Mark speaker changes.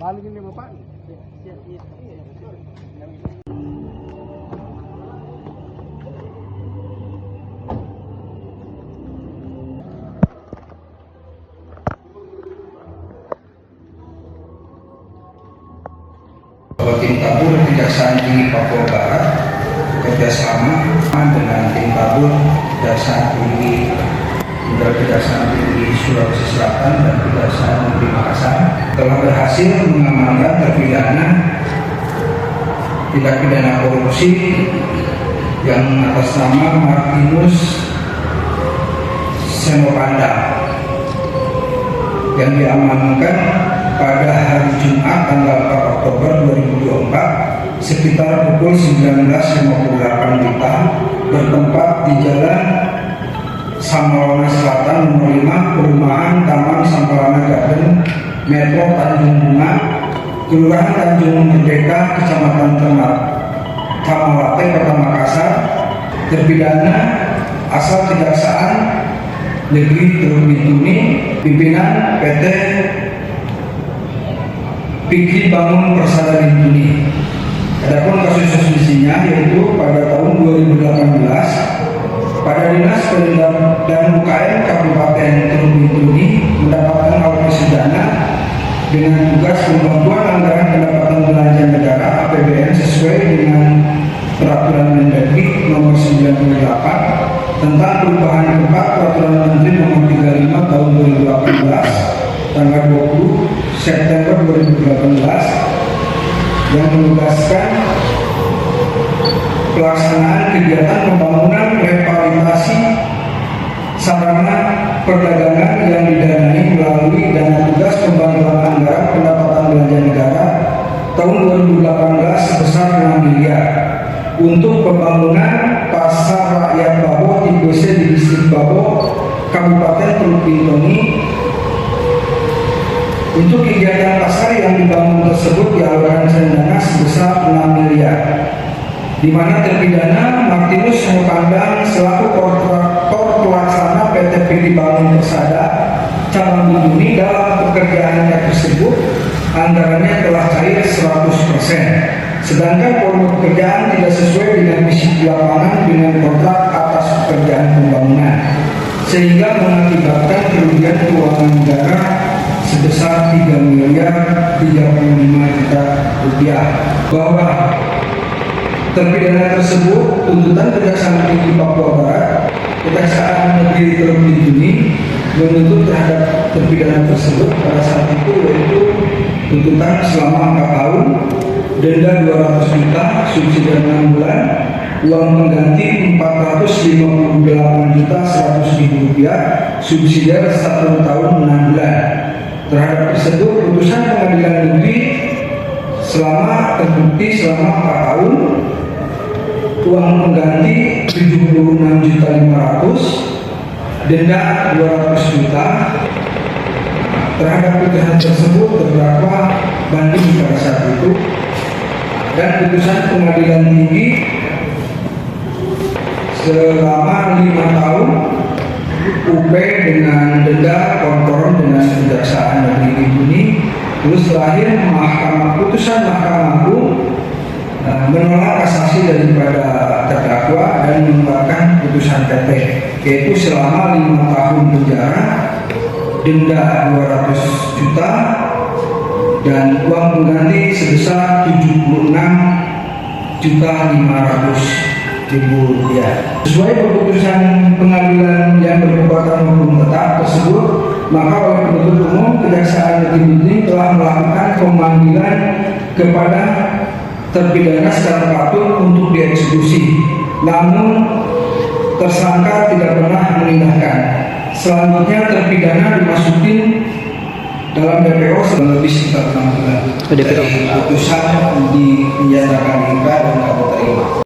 Speaker 1: Balik ini Bapak.
Speaker 2: Tim Tabur Kejaksaan Tinggi Papua Barat kerjasama dengan tim Tabur Kejaksaan Tinggi Kejaksaan Tinggi Sulawesi Selatan dan Kejaksaan Negeri Makassar telah berhasil mengamankan terpidana tindak pidana korupsi yang atas nama Martinus Senopanda yang diamankan pada hari Jumat tanggal 4 Oktober 2024 sekitar pukul 19.58 WITA bertempat di Jalan Samarana Selatan nomor 5 Perumahan Taman Samarana Garden Metro Tanjung Bunga Kelurahan Tanjung Merdeka Kecamatan Tamalate Kota Makassar terpidana asal Kejaksaan Negeri Teluk Bintuni pimpinan PT Pikri Bangun Persada Bintuni. Adapun kasus asumsinya yaitu pada tahun 2018 pada Dinas Pendidikan dan UKM Kabupaten Teluk Bintuni mendapatkan alokasi pidana dengan tugas pembangunan anggaran pendapatan belanja negara APBN sesuai dengan Peraturan Mendagri Nomor 98 tentang perubahan 4 Peraturan Menteri Nomor 35 Tahun 2018 tanggal 20 September 2018 yang menugaskan pelaksanaan kegiatan pembangunan revitalisasi sarana perdagangan yang didanai melalui dana tugas pembangunan anggaran pendapatan belanja negara tahun 2018 sebesar 6 miliar untuk pembangunan pasar rakyat Babo tipe C di distrik Babo Kabupaten Teluk Bintuni. Untuk kegiatan pasar yang dibangun tersebut dialokasikan dana sebesar 6 miliar, di mana terpidana Martinus Senopanda selaku kontraktor pelaksana PT Pikri Bangun Persada Cabang Bintuni dalam pekerjaannya tersebut anggarannya telah cair 100%, sedangkan volume pekerjaan tidak sesuai dengan misi di lapangan dengan kontrak atas pekerjaan pembangunan, sehingga mengakibatkan kerugian keuangan negara sebesar 3 miliar 35 juta rupiah. Bahwa terpidana tersebut tuntutan Kejaksaan Tinggi Papua Barat Kejaksaan Negeri Teluk Bintuni menuntut terhadap terpidana tersebut pada saat itu yaitu tuntutan selama 4 tahun, denda 200 juta, subsidi 6 bulan, uang pengganti 458 juta 100.000 rupiah, subsidi 1 tahun 6 bulan. Terhadap tersebut putusan pengadilan negeri selama terbukti selama 4 tahun, uang pengganti 76.500.000, denda 200 juta. Terhadap putusan tersebut terdakwa banding pada saat itu, dan putusan pengadilan tinggi selama 5 tahun UP dengan denda kontoron dengan Kejaksaan Negeri Bintuni. Terus terakhir putusan Mahkamah Agung menolak kasasi daripada terdakwa dan mengeluarkan putusan PT, yaitu selama 5 tahun penjara, denda 200 juta dan uang pengganti sebesar 76.500.000 rupiah. Sesuai keputusan pengadilan yang berkekuatan hukum tetap tersebut, maka oleh penuntut umum Kejaksaan Negeri Bintuni telah melakukan pemanggilan kepada terpidana secara patut untuk dieksekusi, namun tersangka tidak pernah menindakkan. Selanjutnya terpidana dimasukin dalam DPO selama lebih sekitar 6 bulan. Dari putusan dinyatakan inkrah dan tidak terima.